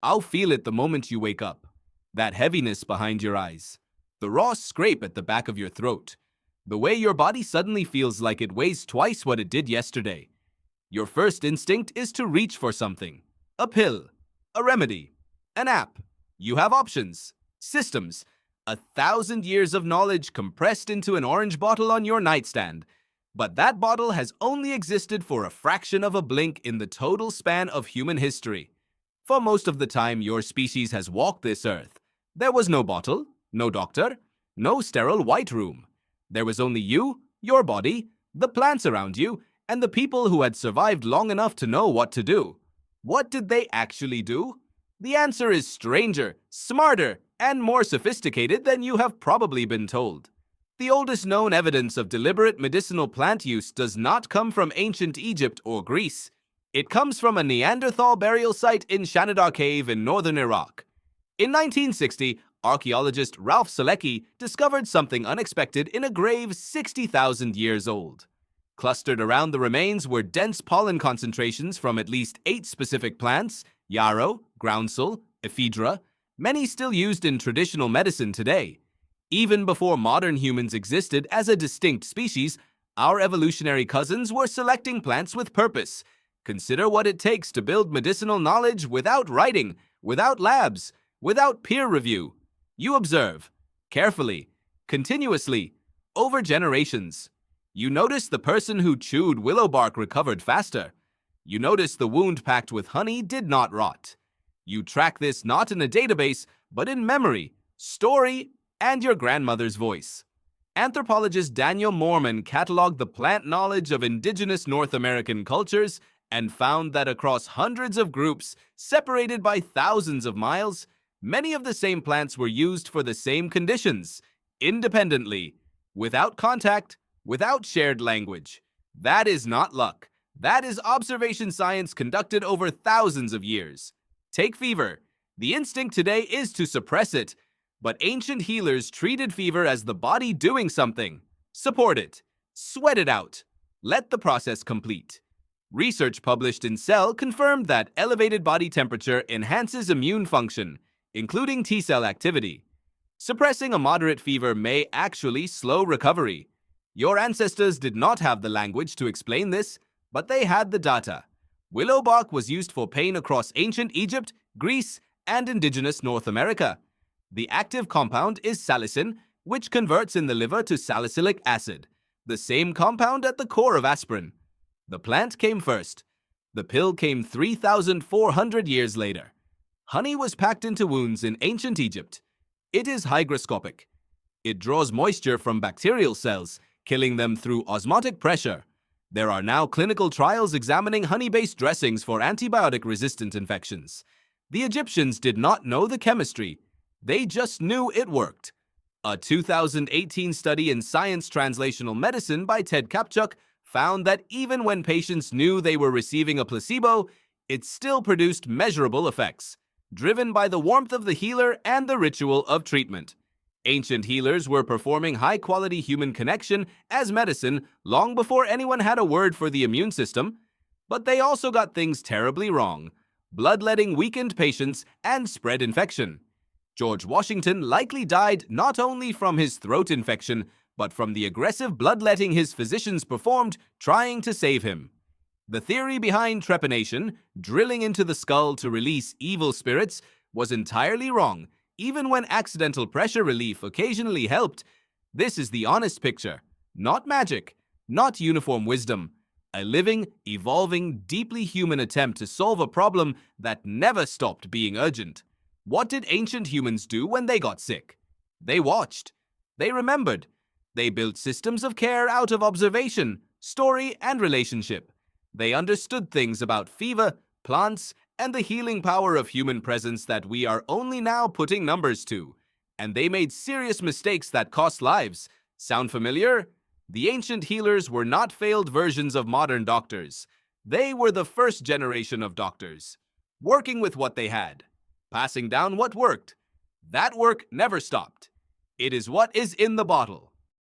I'll feel it the moment you wake up. That heaviness behind your eyes. The raw scrape at the back of your throat. The way your body suddenly feels like it weighs twice what it did yesterday. Your first instinct is to reach for something. A pill. A remedy. An app. You have options. Systems. 1,000 years of knowledge compressed into an orange bottle on your nightstand. But that bottle has only existed for a fraction of a blink in the total span of human history. For most of the time your species has walked this earth, there was no bottle, no doctor, no sterile white room. There was only you, your body, the plants around you, and the people who had survived long enough to know what to do. What did they actually do? The answer is stranger, smarter, and more sophisticated than you have probably been told. The oldest known evidence of deliberate medicinal plant use does not come from ancient Egypt or Greece. It comes from a Neanderthal burial site in Shanidar Cave in northern Iraq. In 1960, archaeologist Ralph Selecki discovered something unexpected in a grave 60,000 years old. Clustered around the remains were dense pollen concentrations from at least 8 specific plants: yarrow, groundsel, ephedra, many still used in traditional medicine today. Even before modern humans existed as a distinct species, our evolutionary cousins were selecting plants with purpose. Consider what it takes to build medicinal knowledge without writing, without labs, without peer review. You observe, carefully, continuously, over generations. You notice the person who chewed willow bark recovered faster. You notice the wound packed with honey did not rot. You track this not in a database, but in memory, story, and your grandmother's voice. Anthropologist Daniel Moorman cataloged the plant knowledge of indigenous North American cultures and found that across hundreds of groups, separated by thousands of miles, many of the same plants were used for the same conditions, independently, without contact, without shared language. That is not luck. That is observation science conducted over thousands of years. Take fever. The instinct today is to suppress it, but ancient healers treated fever as the body doing something. Support it. Sweat it out. Let the process complete. Research published in Cell confirmed that elevated body temperature enhances immune function, including T-cell activity. Suppressing a moderate fever may actually slow recovery. Your ancestors did not have the language to explain this, but they had the data. Willow bark was used for pain across ancient Egypt, Greece, and indigenous North America. The active compound is salicin, which converts in the liver to salicylic acid, the same compound at the core of aspirin. The plant came first. The pill came 3,400 years later. Honey was packed into wounds in ancient Egypt. It is hygroscopic. It draws moisture from bacterial cells, killing them through osmotic pressure. There are now clinical trials examining honey-based dressings for antibiotic-resistant infections. The Egyptians did not know the chemistry. They just knew it worked. A 2018 study in Science Translational Medicine by Ted Kapchuk found that even when patients knew they were receiving a placebo, it still produced measurable effects, driven by the warmth of the healer and the ritual of treatment. Ancient healers were performing high-quality human connection as medicine long before anyone had a word for the immune system, but they also got things terribly wrong. Bloodletting weakened patients and spread infection. George Washington likely died not only from his throat infection, but from the aggressive bloodletting his physicians performed trying to save him. The theory behind trepanation, drilling into the skull to release evil spirits, was entirely wrong, even when accidental pressure relief occasionally helped. This is the honest picture, not magic, not uniform wisdom, a living, evolving, deeply human attempt to solve a problem that never stopped being urgent. What did ancient humans do when they got sick? They watched. They remembered. They built systems of care out of observation, story, and relationship. They understood things about fever, plants, and the healing power of human presence that we are only now putting numbers to. And they made serious mistakes that cost lives. Sound familiar? The ancient healers were not failed versions of modern doctors. They were the first generation of doctors, working with what they had, passing down what worked. That work never stopped. It is what is in the bottle.